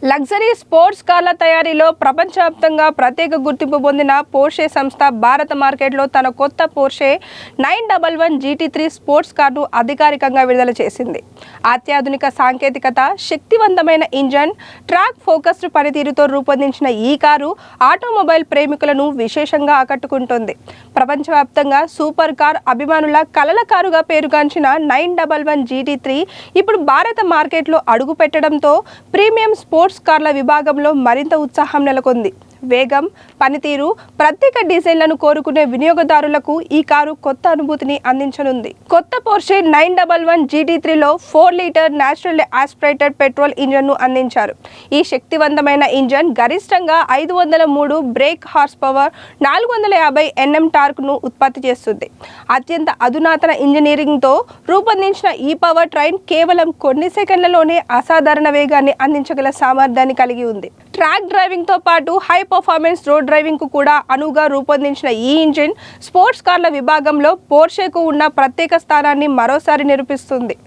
Luxury sports కార్ల తయారీలో ప్రపంచవ్యాప్తంగా ప్రత్యేక గుర్తింపు పొందిన పోర్షే సంస్థ భారత మార్కెట్లో తన కొత్త పోర్షే 911 GT3 స్పోర్ట్స్ కార్ను అధికారికంగా విడుదల చేసింది. అత్యాధునిక సాంకేతికత, శక్తివంతమైన ఇంజన్, ట్రాక్ ఫోకస్డ్ పనితీరుతో రూపొందించిన ఈ కారు ఆటోమొబైల్ ప్రేమికులను విశేషంగా ఆకట్టుకుంటోంది. ప్రపంచవ్యాప్తంగా సూపర్ కార్ అభిమానుల కలల కారుగా పేరుగాంచిన 911 GT3 ఇప్పుడు భారత మార్కెట్లో అడుగు పెట్టడంతో ప్రీమియం స్పోర్ట్స్ కార్ల విభాగంలో మరింత ఉత్సాహం నెలకొంది. వేగం, పనితీరు, ప్రత్యేక డిజైన్లను కోరుకునే వినియోగదారులకు ఈ కారు కొత్త అనుభూతిని అందించనుంది. కొత్త పోర్షే 911 GT3లో 4 లీటర్ న్యాచురల్లీ ఆస్పిరేటెడ్ పెట్రోల్ ఇంజన్ను అందించారు. ఈ శక్తివంతమైన ఇంజన్ గరిష్టంగా 503 బ్రేక్ హార్స్ పవర్, 450 Nm టార్క్ను ఉత్పత్తి చేస్తుంది. అత్యంత అధునాతన ఇంజనీరింగ్తో రూపొందించిన ఈ పవర్ ట్రైన్ కేవలం కొన్ని సెకండ్లలోనే అసాధారణ వేగాన్ని అందించగల సామర్థ్యాన్ని కలిగి ఉంది. ట్రాక్ డ్రైవింగ్తో పాటు హై పర్ఫార్మెన్స్ రోడ్ డ్రైవింగ్ కు కూడా అనువుగా రూపొందించిన ఈ ఇంజిన్ స్పోర్ట్స్ కార్ల విభాగంలో పోర్షేకు ఉన్న ప్రత్యేక స్థానాన్ని మరోసారి నిరూపిస్తుంది.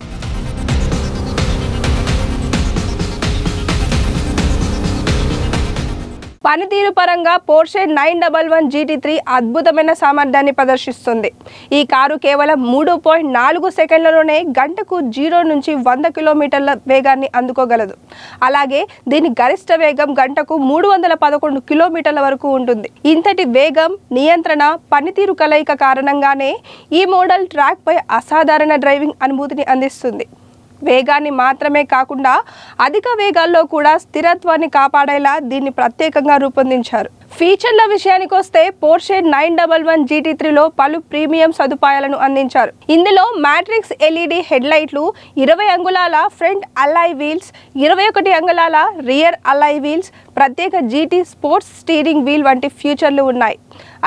పనితీరు పరంగా పోర్షే 911 GT3 అద్భుతమైన సామర్థ్యాన్ని ప్రదర్శిస్తుంది. ఈ కారు కేవలం 3.4 సెకండ్లలోనే గంటకు 0 నుంచి 100 కిలోమీటర్ల వేగాన్ని అందుకోగలదు. అలాగే దీని గరిష్ట వేగం గంటకు 311 కిలోమీటర్ల వరకు ఉంటుంది. ఇంతటి వేగం, నియంత్రణ, పనితీరు కలయిక కారణంగానే ఈ మోడల్ ట్రాక్ పై అసాధారణ డ్రైవింగ్ అనుభూతిని అందిస్తుంది. వేగాన్ని మాత్రమే కాకుండా అధిక వేగాల్లో కూడా స్థిరత్వాన్ని కాపాడేలా దీన్ని ప్రత్యేకంగా రూపొందించారు. ఫీచర్ల విషయానికి వస్తే పోర్షే 911 GT3లో పలు ప్రీమియం సదుపాయాలను అందించారు. ఇందులో మ్యాట్రిక్స్ LED హెడ్లైట్లు, 20 అంగుళాల ఫ్రంట్ అలాయ్ వీల్స్, 21 అంగుళాల రియర్ అలాయ్ వీల్స్, ప్రత్యేక GT స్పోర్ట్స్ స్టీరింగ్ వీల్ వంటి ఫీచర్లు ఉన్నాయి.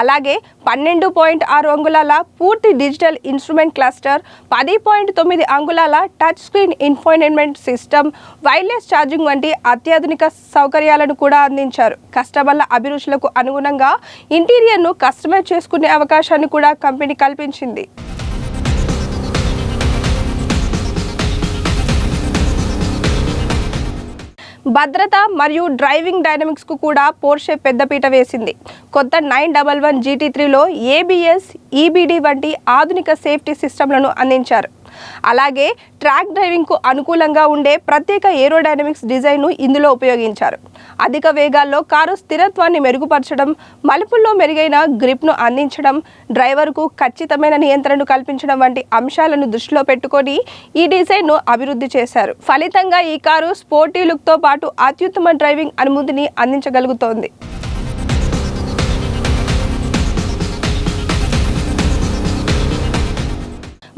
అలాగే 12.6 అంగుళాల పూర్తి డిజిటల్ ఇన్స్ట్రుమెంట్ క్లస్టర్, 10.9 అంగుళాల touch screen infotainment system, wireless charging వంటి అత్యాధునిక సౌకర్యాలను కూడా అందించారు. కస్టమర్ల అభిరుచులకు అనుగుణంగా ఇంటీరియర్ను కస్టమైజ్ చేసుకునే అవకాశాన్ని కూడా కంపెనీ కల్పించింది. భద్రత మరియు డ్రైవింగ్ డైనమిక్స్ కు కూడా పోర్షే పెద్దపీట వేసింది. కొత్త 911 GT3లో ABS, EBD వంటి ఆధునిక సేఫ్టీ సిస్టమ్లను అందించారు. అలాగే ట్రాక్ డ్రైవింగ్ కు అనుకూలంగా ఉండే ప్రత్యేక ఏరోడైనమిక్స్ డిజైన్ను ఇందులో ఉపయోగించారు. అధిక వేగాల్లో కారు స్థిరత్వాన్ని మెరుగుపరచడం, మలుపుల్లో మెరుగైన గ్రిప్ను అందించడం, డ్రైవర్కు ఖచ్చితమైన నియంత్రణను కల్పించడం వంటి అంశాలను దృష్టిలో పెట్టుకొని ఈ డిజైన్ను అభివృద్ధి చేశారు. ఫలితంగా ఈ కారు స్పోర్టీ లుక్తో పాటు అత్యుత్తమ డ్రైవింగ్ అనుభూతిని అందించగలుగుతోంది.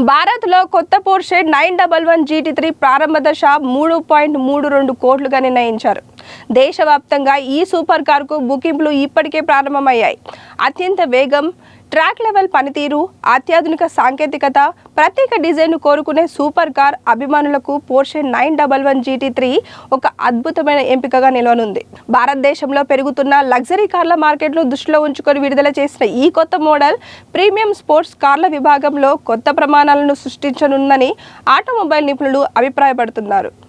భారత్లో కొత్త పోర్షే 911 GT3 ప్రారంభ దశ 3.32 కోట్లుగా నిర్ణయించారు. దేశవ్యాప్తంగా ఈ సూపర్ కార్కు బుకింగ్లు ఇప్పటికే ప్రారంభమయ్యాయి. అత్యంత వేగం, ట్రాక్ లెవెల్ పనితీరు, అత్యాధునిక సాంకేతికత, ప్రత్యేక డిజైన్ను కోరుకునే సూపర్ కార్ అభిమానులకు పోర్షే 911 GT3 ఒక అద్భుతమైన ఎంపికగా నిలవనుంది. భారతదేశంలో పెరుగుతున్న లగ్జరీ కార్ల మార్కెట్ను దృష్టిలో ఉంచుకొని విడుదల చేసిన ఈ కొత్త మోడల్ ప్రీమియం స్పోర్ట్స్ కార్ల విభాగంలో కొత్త ప్రమాణాలను సృష్టించనుందని ఆటోమొబైల్ నిపుణులు అభిప్రాయపడుతున్నారు.